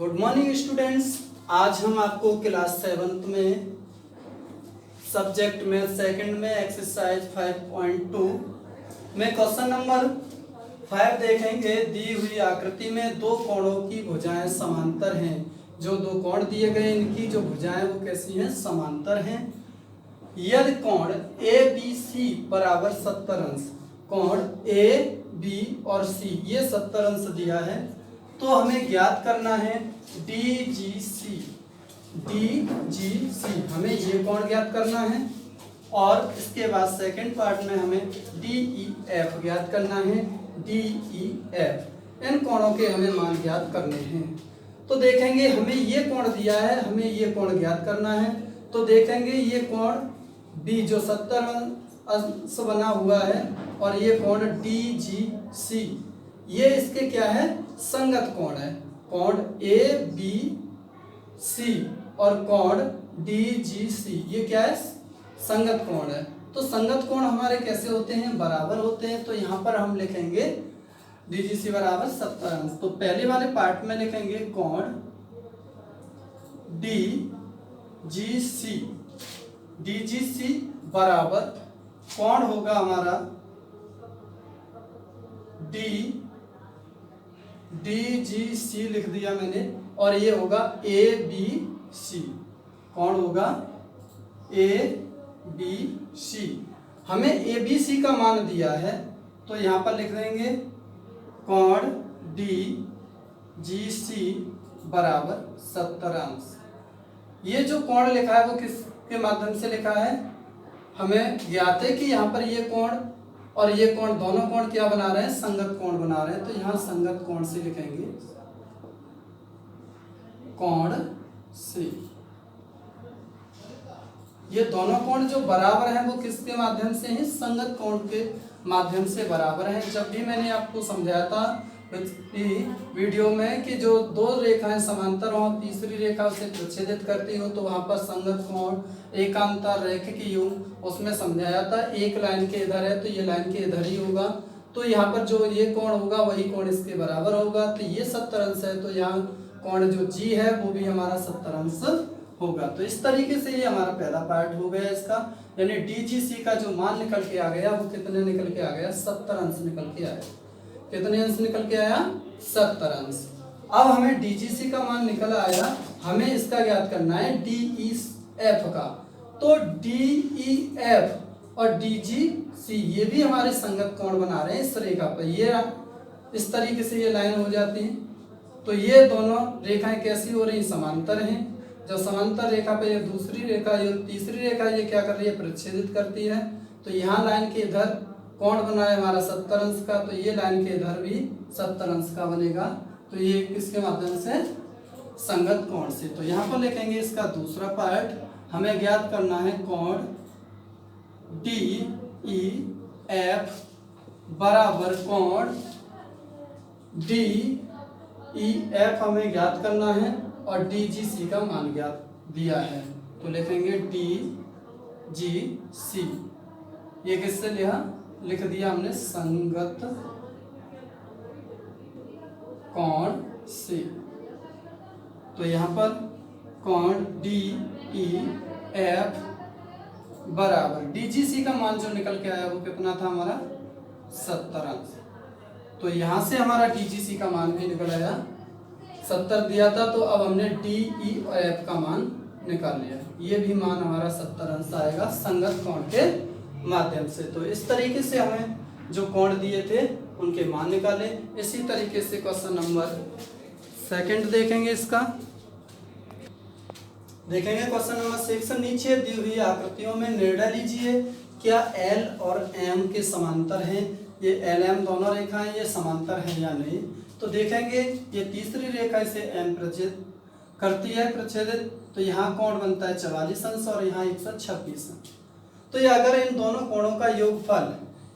Good morning students. आज हम आपको क्लास 7th में सब्जेक्ट में सेकंड में एक्सरसाइज 5.2 में क्वेश्चन नंबर 5 देखेंगे। दी हुई आकृति में दो कोणों की भुजाएं समांतर हैं। जो दो कोण दिए गए इनकी जो भुजाएं वो कैसी हैं? समांतर हैं। यदि कोण ए बी सी बराबर 70 अंश, कोण ए बी और सी ये 70 अंश दिया है, तो हमें ज्ञात करना है DGC। हमें ये कोण ज्ञात करना है और इसके बाद सेकंड पार्ट में हमें DEF ज्ञात करना है। DEF इन कोणों के हमें मान ज्ञात करने हैं। तो देखेंगे हमें ये कोण दिया है, हमें ये कोण ज्ञात करना है। तो देखेंगे ये कोण B जो 70 अंश बना हुआ है और ये कोण DGC ये इसके क्या है? संगत कोण है। कोण ABC और कोण DGC ये क्या है? संगत कोण है। तो संगत कोण हमारे कैसे होते हैं? बराबर होते हैं। तो यहाँ पर हम लिखेंगे DGC बराबर 70 अंश। तो पहले वाले पार्ट में लिखेंगे कोण DGC बराबर कोण होगा हमारा DGC लिख दिया मैंने और ये होगा ABC। कौन होगा? ABC। हमें ABC का मान दिया है तो यहाँ पर लिख देंगे कोण DGC बराबर 70 अंश। ये जो कोण लिखा है वो किसके माध्यम से लिखा है? हमें ज्ञात है कि यहाँ पर ये कोण और ये कोण दोनों कोण क्या बना रहे हैं? संगत कोण बना रहे हैं। तो यहाँ संगत कोण से लिखेंगे कोण से। ये दोनों कोण जो बराबर हैं वो किसके माध्यम से हैं? संगत कोण के माध्यम से बराबर हैं। जब भी मैंने आपको समझाया था वीडियो में कि जो दो रेखाएं समांतर हो, तीसरी रेखा उसे प्रच्छेदित करती हो तो वहां पर संगत कोण एकांतर रैखिक युग्म उसमें समझाया था। एक लाइन के इधर है तो ये लाइन के इधर ही होगा। तो यहाँ पर जो ये कोण होगा वही कोण इसके बराबर होगा। तो ये 70 अंश है तो यहाँ कोण जो G है वो भी हमारा 70 अंश होगा। तो इस तरीके से ये हमारा पहला पार्ट हो गया इसका, यानी DGC का जो मान निकल के आ गया वो कितने निकल के आ गया? 70 अंश निकल के आया। कितने अंश निकल के आया? 70 अंश। अब हमें DGC का मान निकल आया, हमें इसका ज्ञात करना है DEF का। तो DEF और DGC ये भी हमारे संगत कोण बना रहे हैं इस रेखा पर। ये इस तरीके से ये लाइन हो जाती है। तो ये दोनों रेखाएं कैसी हो रही? समांतर हैं। जब समांतर रेखा पे ये दूसरी रेखा ये तीसरी रेखा ये क्या कर रही है? प्रच्छेदित करती है। तो यहाँ लाइन के इधर कोण बना है हमारा 70 अंश का, तो ये लाइन के इधर भी 70 अंश का बनेगा। तो ये किसके माध्यम से? संगत कोण से। तो यहाँ पर लिखेंगे इसका दूसरा पार्ट, हमें ज्ञात करना है कोण DEF बराबर कोण DEF हमें ज्ञात करना है और DGC का मान ज्ञात दिया है। तो लिखेंगे DGC। ये किससे लिख दिया हमने? संगत कोण से। तो यहाँ पर कोण DEF बराबर DGC का मान जो निकल के आया वो कितना था हमारा? 70 अंश। तो यहाँ से हमारा DGC का मान भी निकल आया, 70 दिया था तो अब हमने DEF का मान निकाल लिया। ये भी मान हमारा 70 अंश आएगा संगत कोण के माध्यम से। तो इस तरीके से हमें जो कोण दिए थे उनके मान निकाले। इसी तरीके से क्वेश्चन नंबर 2 देखेंगे। इसका देखेंगे क्वेश्चन नंबर 6। नीचे दी हुई आकृतियों में निर्णय लीजिए, क्या L और M के समांतर हैं? ये LM दोनों रेखाएं ये समांतर हैं या नहीं? तो देखेंगे ये तीसरी रेखा से M प्रच्छेद करती है प्रच्छेदित, तो यहाँ कोण बनता है 44 अंश और यहाँ 126 अंश। तो ये अगर इन दोनों कोणों का योगफल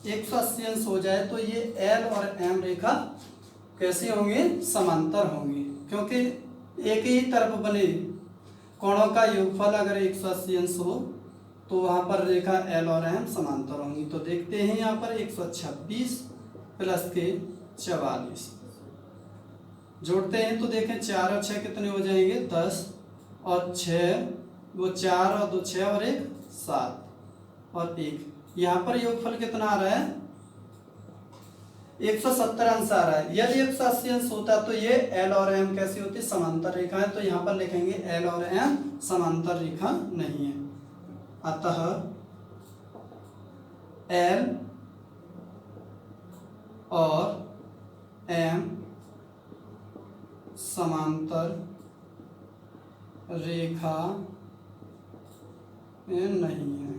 180 अंश हो जाए तो ये L और M रेखा कैसे होंगे? समांतर होंगे, क्योंकि एक ही तरफ बने कोणों का योगफल अगर 180 अंश हो तो वहां पर रेखा L और M समांतर होंगी। तो देखते हैं यहाँ पर 126 प्लस के 44 जोड़ते हैं तो देखें 4 और 6 कितने हो जाएंगे 10 और 6 वो 4 और 2 6 और 1 7 और 1। यहाँ पर योगफल कितना आ रहा है 170 अंश आ रहा है। यदि 180 अंश होता तो ये एल और एम कैसी होती समांतर रेखा है, तो यहाँ पर लिखेंगे एल और एम समांतर रेखा नहीं है। अतः एल और एम समांतर रेखा में नहीं है।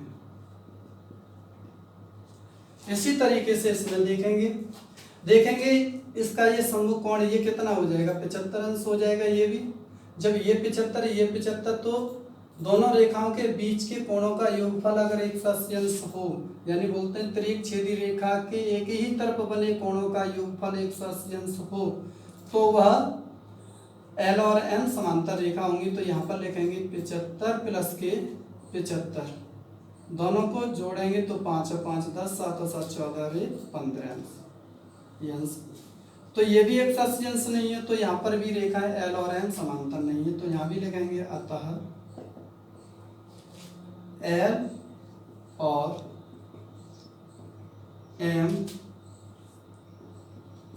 इसी तरीके से इसमें देखेंगे इसका ये समकोण ये कितना हो जाएगा 75 अंश हो जाएगा। ये भी जब ये 75 ये 75 तो दोनों रेखाओं के बीच के कोणों का योगफल अगर 180 अंश हो, यानी बोलते हैं त्रिक छेदी रेखा के एक ही तरफ बने कोणों का योगफल 180 अंश हो तो वह एल और एम समांतर रेखा होंगी। तो यहाँ पर लिखेंगे 75 प्लस के 75, दोनों को जोड़ेंगे तो 5 और 5 10, 7 और 7 14 और 15 अंश। तो ये भी 180 अंश नहीं है, तो यहाँ पर भी रेखा है एल और एम समांतर नहीं है, तो यहाँ भी लिखेंगे अतः एल और एम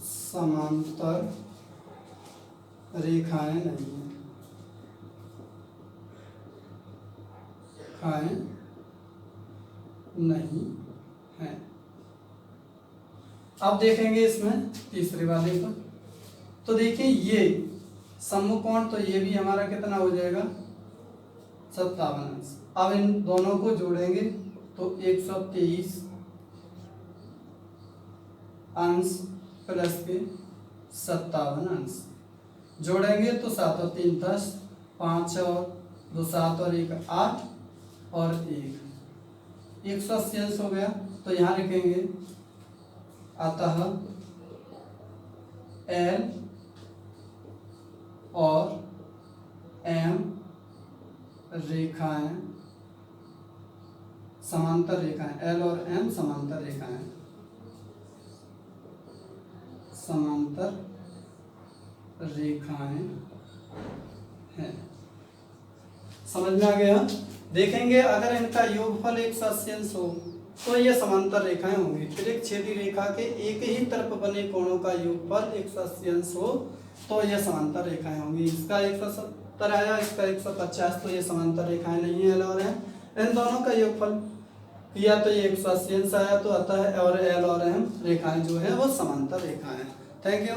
समांतर रेखाएं नहीं है, नहीं है। अब देखेंगे इसमें तीसरे वाले को, तो देखिए ये समकोण तो ये भी हमारा कितना हो जाएगा 57 अंश। अब इन दोनों को जोड़ेंगे तो 123 अंश प्लस के 57 अंश, जोड़ेंगे तो 7 और 3 10, 5 और 2 7 और 1 8 और 1 180 अंश हो गया। तो यहाँ लिखेंगे अतः एल और एम रेखाएं समांतर रेखाएं, एल और एम समांतर रेखाएं, समांतर रेखाएं हैं। समझ में आ गया। देखेंगे अगर इनका योगफल 180 अंश हो तो ये समांतर रेखाएं होंगी। त्रिक छेदी रेखा के एक ही तरफ बने कोणों का योगफल 180 अंश हो तो ये समांतर रेखाएं होंगी। इसका 170 आया, इसका 150, तो ये समांतर रेखाएं नहीं है एल और एम। इन दोनों का योगफल किया तो ये 180 अंश आया, तो अतः और एल और एम रेखाएं जो है वो समांतर रेखाएं। Thank you.